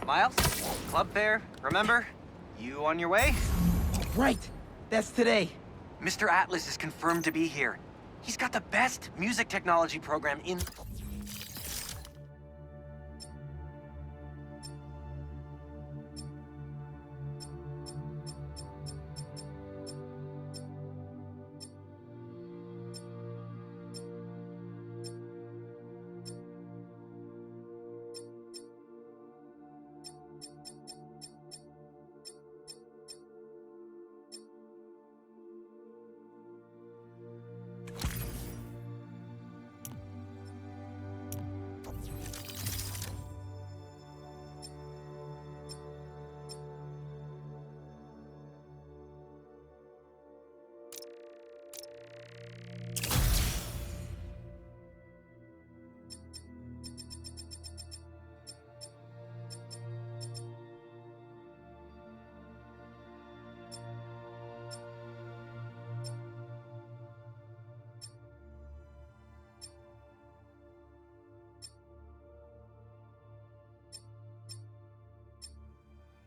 Miles, club fair, remember? You on your way? Right. That's today. Mr. Atlas is confirmed to be here. He's got the best music technology program in...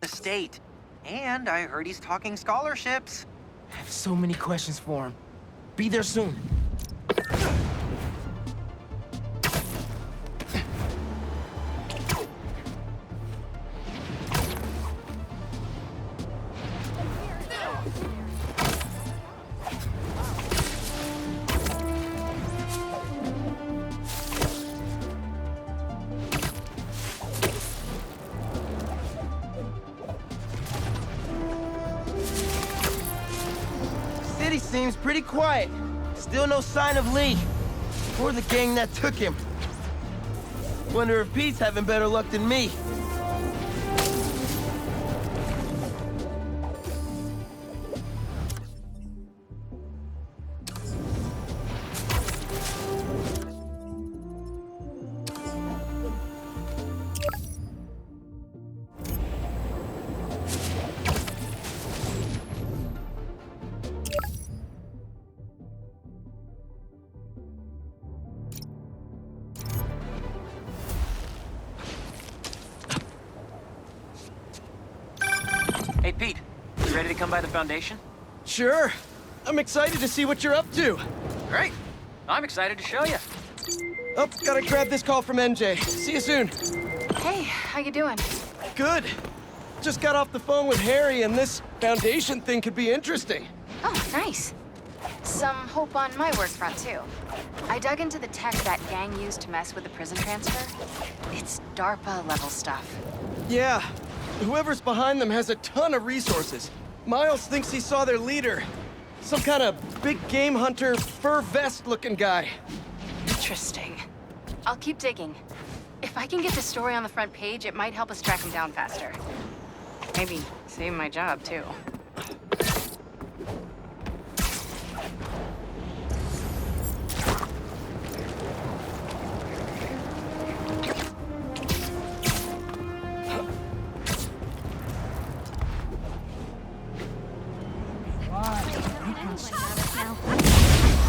the state. And I heard he's talking scholarships. I have so many questions for him. Be there soon. City seems pretty quiet. Still no sign of Lee. Or the gang that took him. Wonder if Pete's having better luck than me. Hey, Pete, you ready to come by the Foundation? Sure. I'm excited to see what you're up to. Great. I'm excited to show you. Oh, gotta grab this call from MJ. See you soon. Hey, how you doing? Good. Just got off the phone with Harry, and this Foundation thing could be interesting. Oh, nice. Some hope on my work front, too. I dug into the tech that gang used to mess with the prison transfer. It's DARPA-level stuff. Yeah. Whoever's behind them has a ton of resources. Miles thinks he saw their leader. Some kind of big game hunter, fur vest-looking guy. Interesting. I'll keep digging. If I can get the story on the front page, it might help us track him down faster. Maybe save my job, too.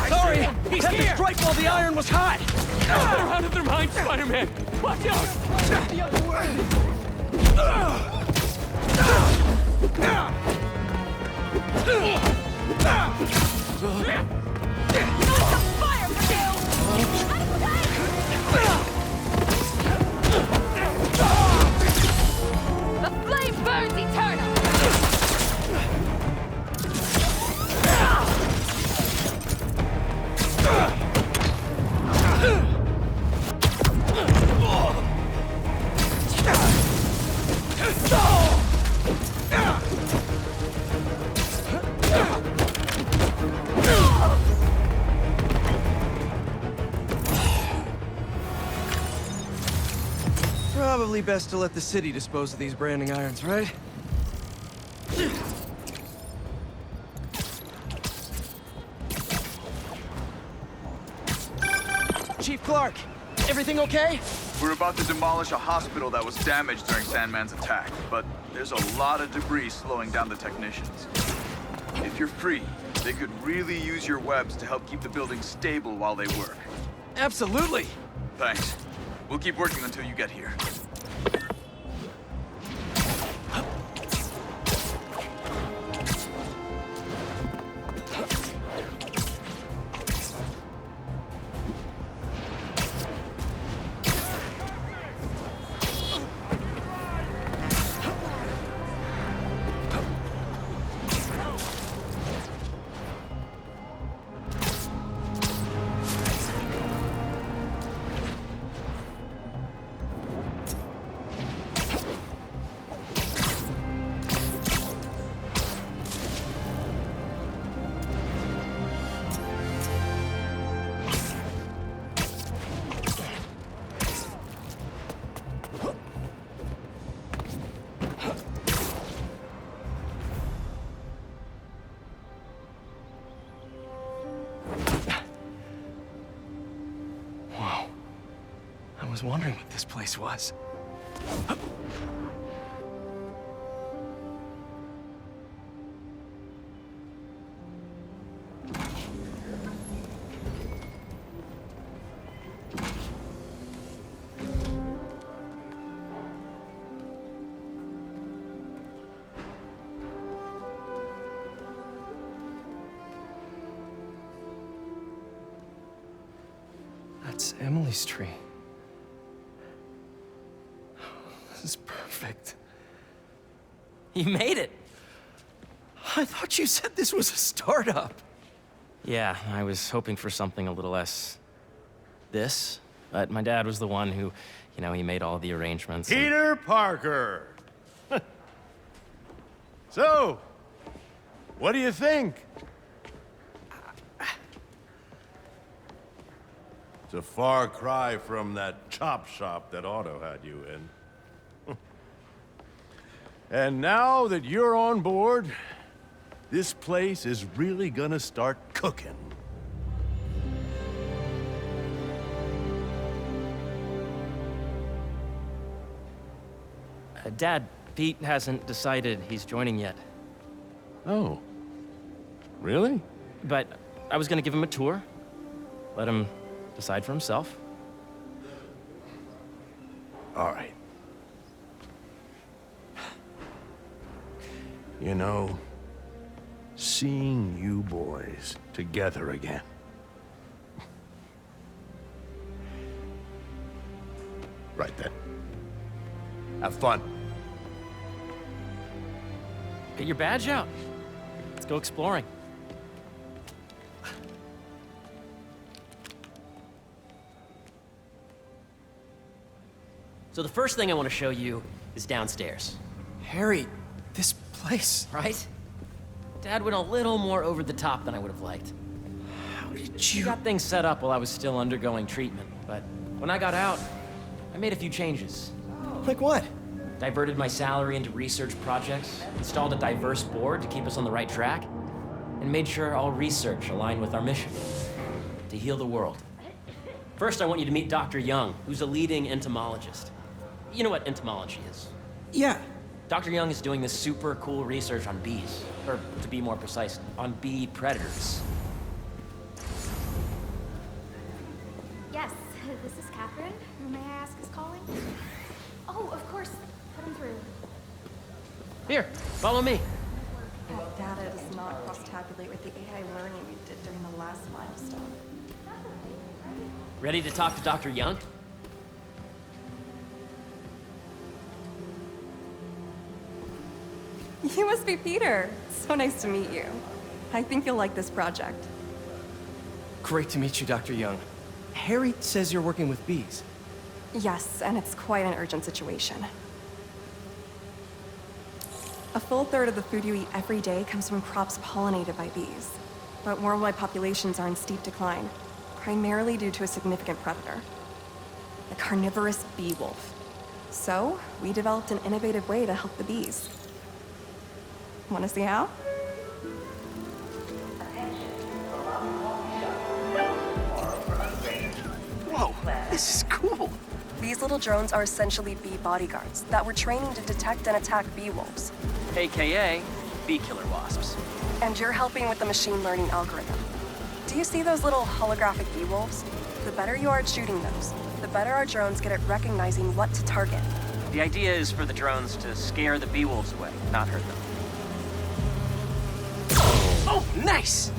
Sorry! He's had to strike while the iron was hot! They're out of their minds, Spider-Man! Watch out! The other way! The flame burns eternal! Probably best to let the city dispose of these branding irons, right? Chief Clark, everything okay? We're about to demolish a hospital that was damaged during Sandman's attack, but there's a lot of debris slowing down the technicians. If you're free, they could really use your webs to help keep the building stable while they work. Absolutely. Thanks. We'll keep working until you get here. was wondering what this place was. That's Emily's tree. This is perfect. You made it! I thought you said this was a startup. Yeah, I was hoping for something a little less... this. But my dad was the one who, he made all the arrangements. and- Peter Parker! So, what do you think? It's a far cry from that chop shop that Otto had you in. And now that you're on board, this place is really gonna start cooking. Dad, Pete hasn't decided he's joining yet. Oh. Really? But I was gonna give him a tour. Let him decide for himself. All right. You know, seeing you boys together again. Right then. Have fun. Get your badge out. Let's go exploring. So the first thing I want to show you is downstairs, Harry, this place. right? Dad went a little more over the top than I would have liked. How did He you... got things set up while I was still undergoing treatment, but when I got out, I made a few changes. Like what? Diverted my salary into research projects, installed a diverse board to keep us on the right track, and made sure all research aligned with our mission, to heal the world. First, I want you to meet Dr. Young, who's a leading entomologist. You know what entomology is? Yeah. Dr. Young is doing this super cool research on bees, or to be more precise, on bee predators. Yes, this is Catherine. May I ask who's calling? Oh, of course. Put him through. Here, follow me. That data does not cross-tabulate with the AI learning we did during the last milestone. Ready to talk to Dr. Young? You must be Peter. So nice to meet you. I think you'll like this project. Great to meet you, Dr. Young. Harry says you're working with bees. Yes, and it's quite an urgent situation. A full third of the food you eat every day comes from crops pollinated by bees. But worldwide populations are in steep decline, primarily due to a significant predator, the carnivorous bee wolf. So, we developed an innovative way to help the bees. Want to see how? Whoa, this is cool. These little drones are essentially bee bodyguards that were training to detect and attack bee wolves. AKA bee killer wasps. And you're helping with the machine learning algorithm. Do you see those little holographic bee wolves? The better you are at shooting those, the better our drones get at recognizing what to target. The idea is for the drones to scare the bee wolves away, not hurt them. Oh, nice!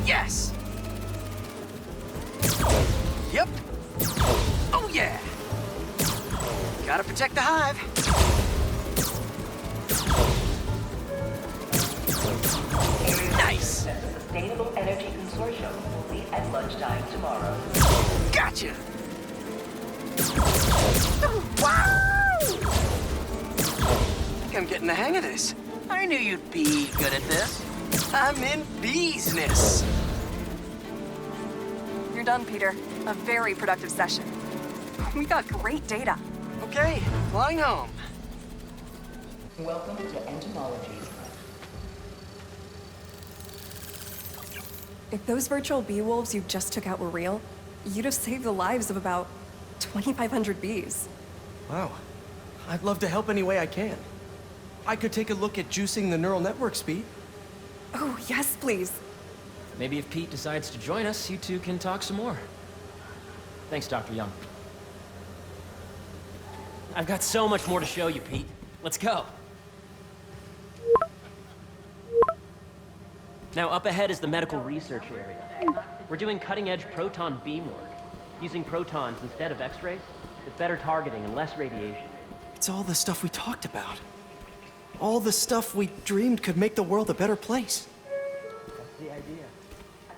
Yes! Yep. Oh, yeah! Gotta protect the hive. Nice! The Sustainable Energy Consortium will leave at lunchtime tomorrow. Gotcha! Wow! I think I'm getting the hang of this. I knew you'd be good at this. I'm in business. You're done, Peter. A very productive session. We got great data. Okay, flying home. Welcome to Entomology. If those virtual bee wolves you just took out were real, you'd have saved the lives of about 2,500 bees. Wow. I'd love to help any way I can. I could take a look at juicing the neural network speed. Oh, yes, please. Maybe if Pete decides to join us, you two can talk some more. Thanks, Dr. Young. I've got so much more to show you, Pete. Let's go. Now, up ahead is the medical research area. We're doing cutting-edge proton beam work, using protons instead of X-rays, with better targeting and less radiation. It's all the stuff we talked about. All the stuff we dreamed could make the world a better place. That's the idea.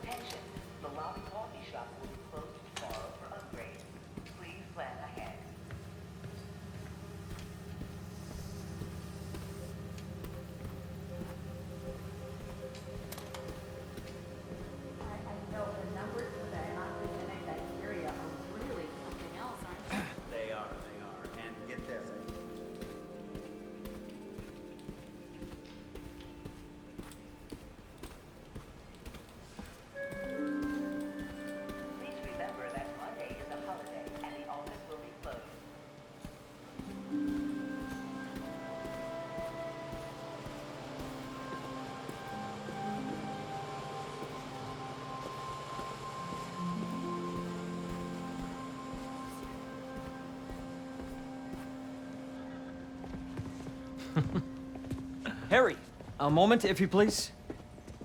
Attention, the lobby coffee shop will be closed tomorrow for upgrade. Please plan ahead. I know the numbers for that oxygen bacteria are really something else, aren't they? They are. And get this. Please remember that Monday is a holiday and the office will be closed. Harry! A moment, if you please.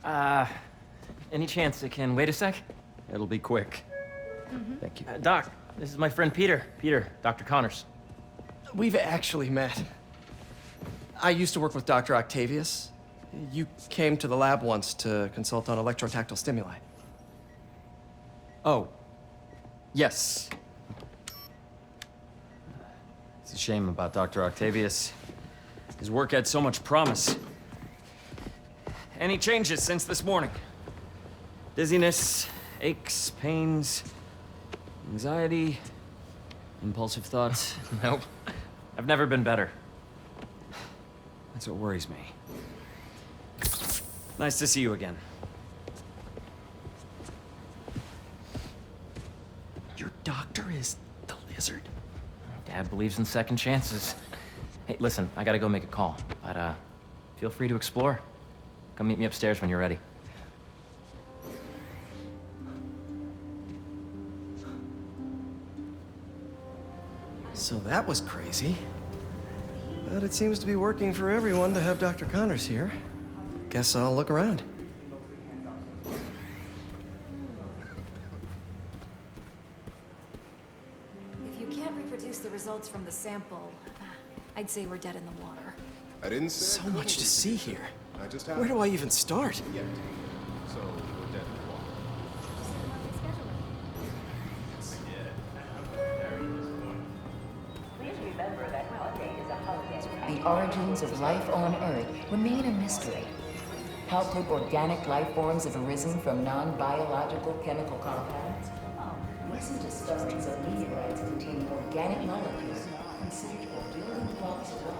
Any chance it can wait a sec? It'll be quick. Thank you. Doc, this is my friend Peter. Peter, Dr. Connors. We've actually met. I used to work with Dr. Octavius. You came to the lab once to consult on electrotactile stimuli. Oh. Yes. It's a shame about Dr. Octavius. His work had so much promise. Any changes since this morning? Dizziness, aches, pains, anxiety, impulsive thoughts? Nope. I've never been better. That's what worries me. Nice to see you again. Your doctor is the lizard? Dad believes in second chances. Hey, listen, I gotta go make a call, but feel free to explore. Come meet me upstairs when you're ready. So that was crazy. But it seems to be working for everyone to have Dr. Connors here. Guess I'll look around. If you can't reproduce the results from the sample, I'd say we're dead in the water. I didn't say So much to see here. I just Where do I even start? Yet. So we're dead in the water. Please remember that Monday is a holiday. The origins of life on Earth remain a mystery. How could organic life forms have arisen from non-biological chemical compounds? Recent discoveries of meteorites containing organic molecules considered for building blocks of life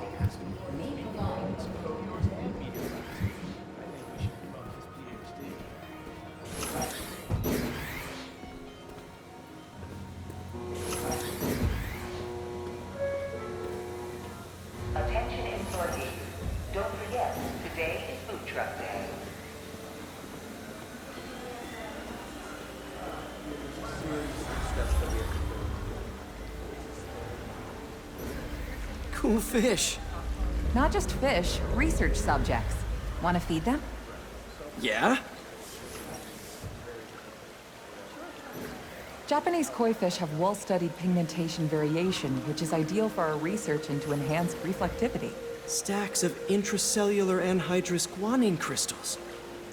may provide Attention employees. Don't forget, today is Food Truck Day. Cool fish. Not just fish, research subjects. Want to feed them? Yeah? Japanese koi fish have well-studied pigmentation variation, which is ideal for our research into enhanced reflectivity. Stacks of intracellular anhydrous guanine crystals.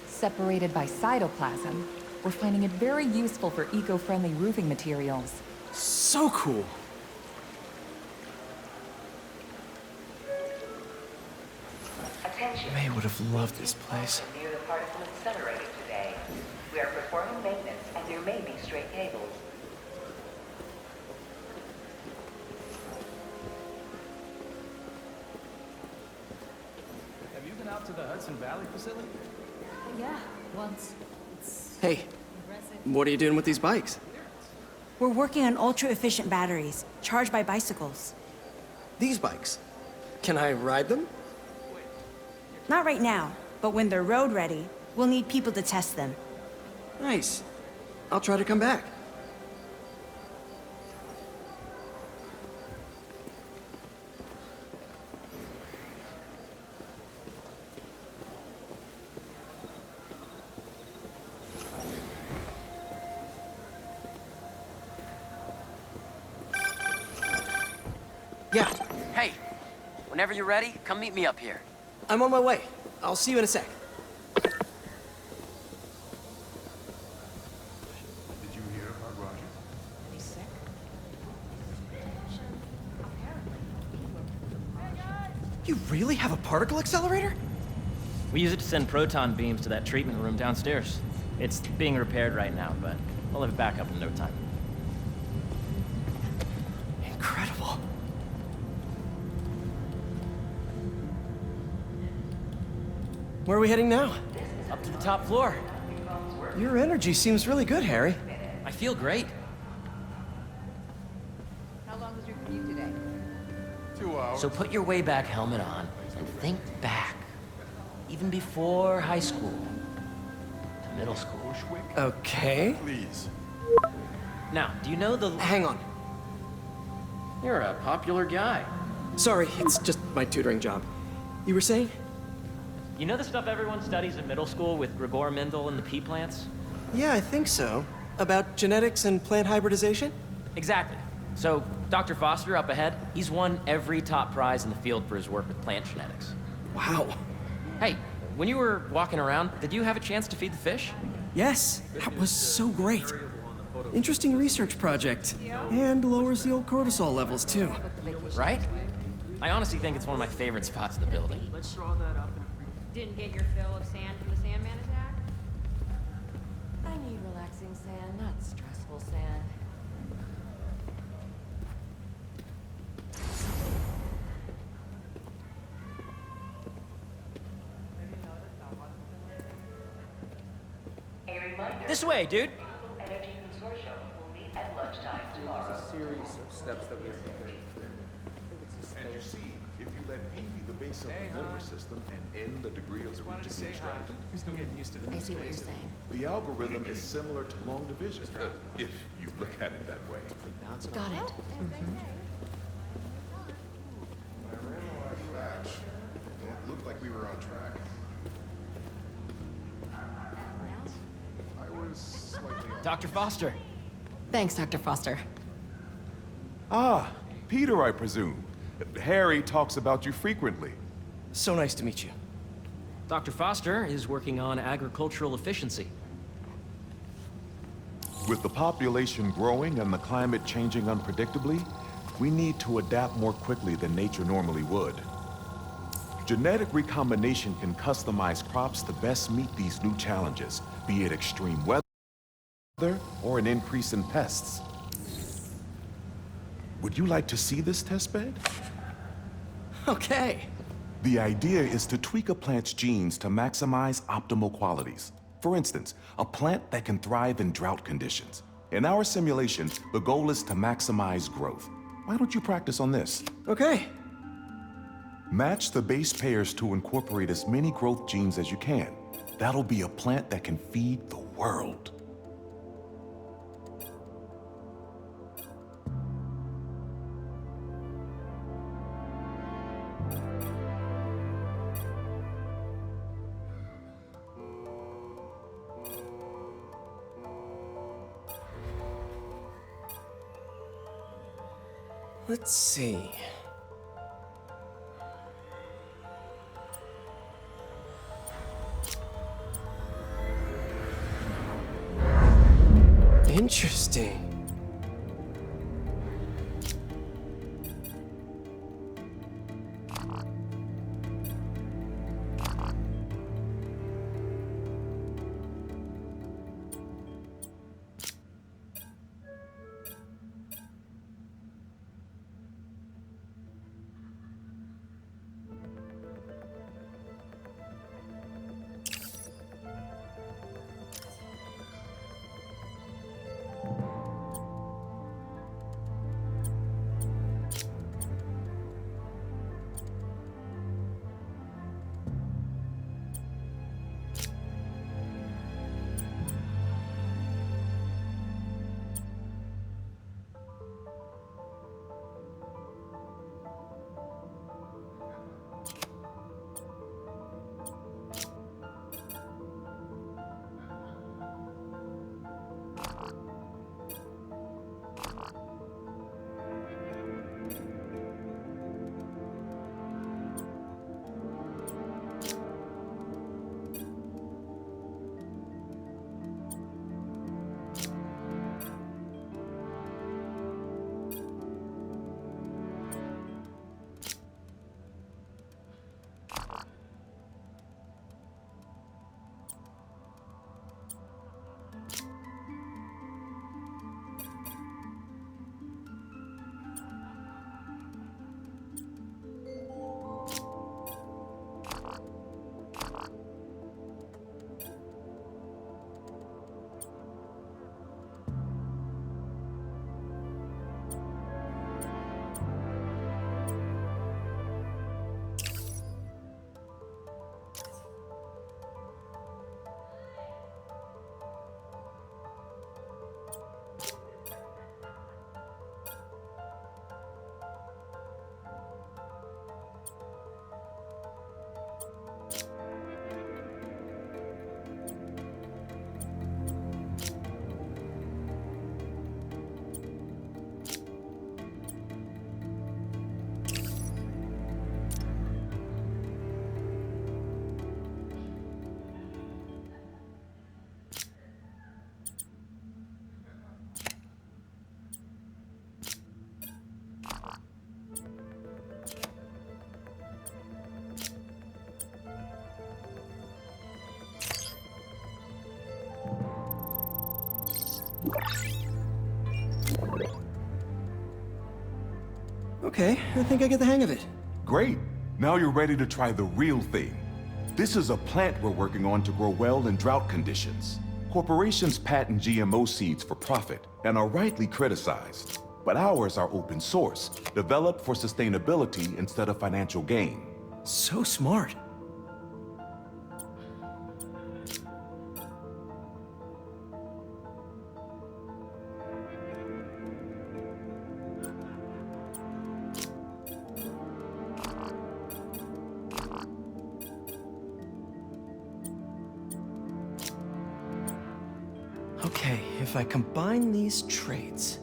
Separated by cytoplasm, we're finding it very useful for eco-friendly roofing materials. So cool. Attention. May would have loved this place. Near the particle accelerator today. We are performing maintenance and there may be stray cables. Have you been out to the Hudson Valley facility? Yeah, once. It's Hey, what are you doing with these bikes? We're working on ultra-efficient batteries, charged by bicycles. These bikes? Can I ride them? Not right now, but when they're road ready, we'll need people to test them. Nice. I'll try to come back. Yeah. Hey, whenever you're ready, come meet me up here. I'm on my way. I'll see you in a sec. Did you hear about Roger? He's sick. You really have a particle accelerator? We use it to send proton beams to that treatment room downstairs. It's being repaired right now, but we'll have it back up in no time. Incredible. Where are we heading now? Up to the top floor. Your energy seems really good, Harry. I feel great. How long was your commute today? 2 hours. So put your way back helmet on and think back. Even before high school. To middle school. Okay. Please. Now, do you know the... Hang on. You're a popular guy. Sorry, it's just my tutoring job. You were saying? You know the stuff everyone studies in middle school with Gregor Mendel and the pea plants? Yeah, I think so. About genetics and plant hybridization? Exactly. So, Dr. Foster up ahead, he's won every top prize in the field for his work with plant genetics. Wow. Hey, when you were walking around, did you have a chance to feed the fish? Yes, that was so great. Interesting research project. And lowers the old cortisol levels, too. Right? I honestly think it's one of my favorite spots in the building. Let's draw that up. Didn't get your fill of sand from the Sandman attack? I need relaxing sand, not stressful sand. This way, dude. Energy Consortium will meet at lunchtime tomorrow. There's a series of steps that we have to take. And you see, if you let P be the base of the nervous system and end the degree of speech to be extracted, Still getting used to I see what you're saying. the algorithm is similar to long division, if you look at it that way. Got it. It looked like we were on track. I was slightly... Dr. Foster. Thanks, Dr. Foster. Ah, Peter, I presume. Harry talks about you frequently. So nice to meet you. Dr. Foster is working on agricultural efficiency. With the population growing and the climate changing unpredictably, we need to adapt more quickly than nature normally would. Genetic recombination can customize crops to best meet these new challenges, be it extreme weather or an increase in pests. Would you like to see this testbed? Okay. The idea is to tweak a plant's genes to maximize optimal qualities. For instance, a plant that can thrive in drought conditions. In our simulation, the goal is to maximize growth. Why don't you practice on this? Okay. Match the base pairs to incorporate as many growth genes as you can. That'll be a plant that can feed the world. Let's see. Interesting. Okay, I think I get the hang of it. Great. Now you're ready to try the real thing. This is a plant we're working on to grow well in drought conditions. Corporations patent GMO seeds for profit and are rightly criticized. But ours are open source, developed for sustainability instead of financial gain. So smart. Okay, if I combine these traits...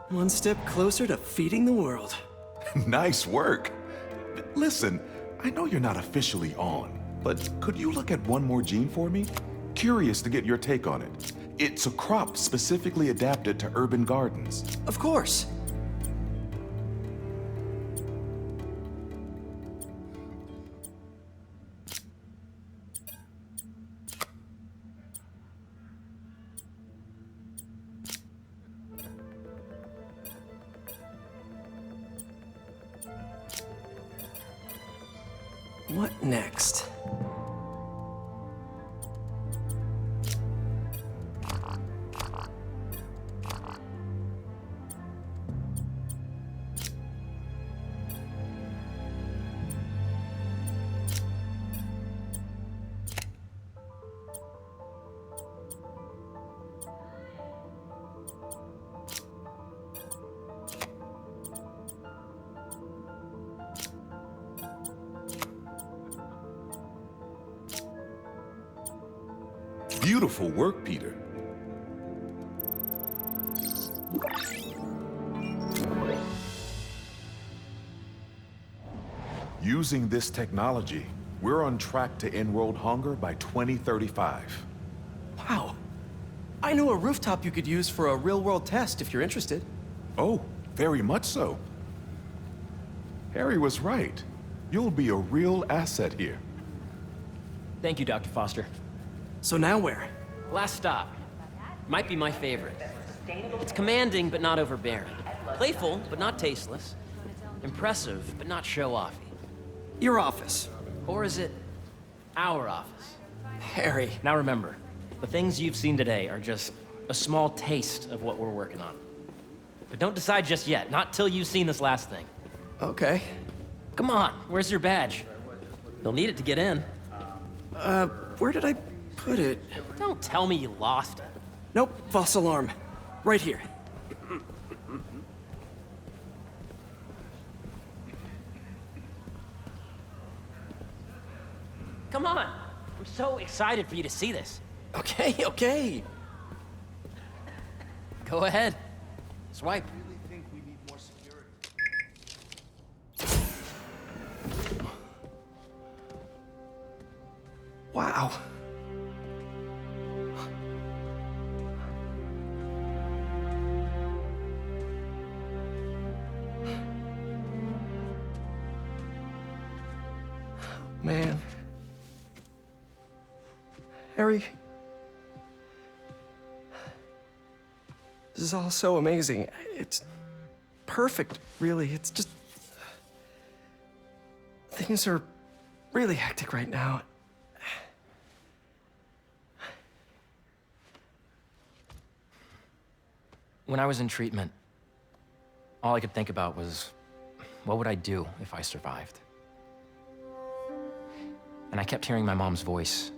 One step closer to feeding the world. Nice work. Listen, I know you're not officially on, but could you look at one more gene for me? Curious to get your take on it. It's a crop specifically adapted to urban gardens. Of course. What next? Beautiful work, Peter. Using this technology, we're on track to end world hunger by 2035. Wow. I know a rooftop you could use for a real-world test if you're interested. Oh, very much so. Harry was right. You'll be a real asset here. Thank you, Dr. Foster. So now where? Last stop. Might be my favorite. It's commanding, but not overbearing. Playful, but not tasteless. Impressive, but not show-offy. Your office. Or is it our office? Harry. Now remember, the things you've seen today are just a small taste of what we're working on. But don't decide just yet, not till you've seen this last thing. Okay. Come on, where's your badge? You'll need it to get in. Where did I put it? Don't tell me you lost it. Nope, false alarm. Right here. Come on! I'm so excited for you to see this. Okay, okay. Go ahead. Swipe. Wow. Man. Harry. This is all so amazing. It's perfect, really. It's just... Things are really hectic right now. When I was in treatment, all I could think about was, what would I do if I survived? And I kept hearing my mom's voice,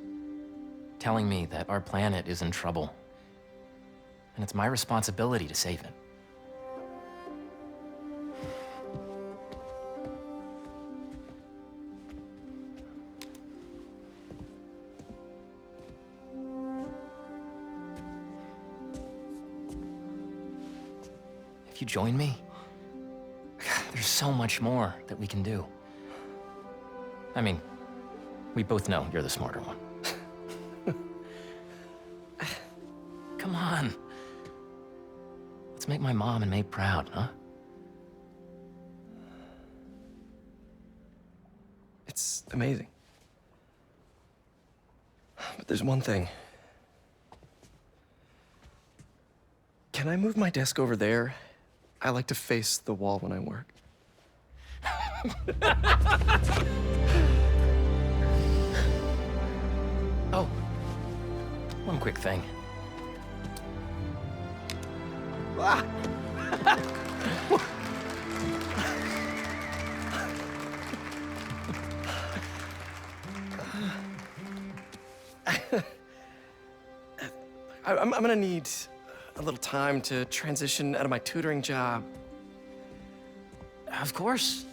telling me that our planet is in trouble, and it's my responsibility to save it. If you join me, there's so much more that we can do. I mean, we both know you're the smarter one. Come on. Let's make my mom and May proud, huh? It's amazing. But there's one thing. Can I move my desk over there? I like to face the wall when I work. Oh, one quick thing. Ah. I'm gonna need a little time to transition out of my tutoring job. Of course.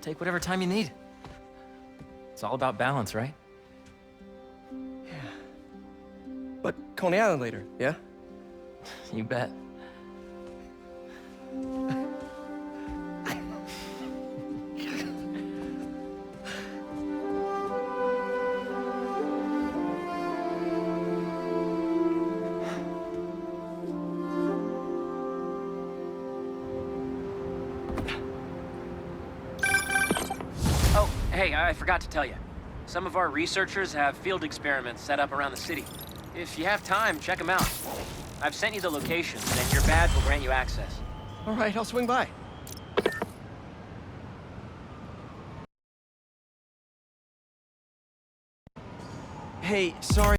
Take whatever time you need. It's all about balance, right? Yeah. But Coney Island later, yeah? You bet. Oh, hey, I forgot to tell you. Some of our researchers have field experiments set up around the city. If you have time, check them out. I've sent you the locations, and your badge will grant you access. All right, I'll swing by. Hey, sorry.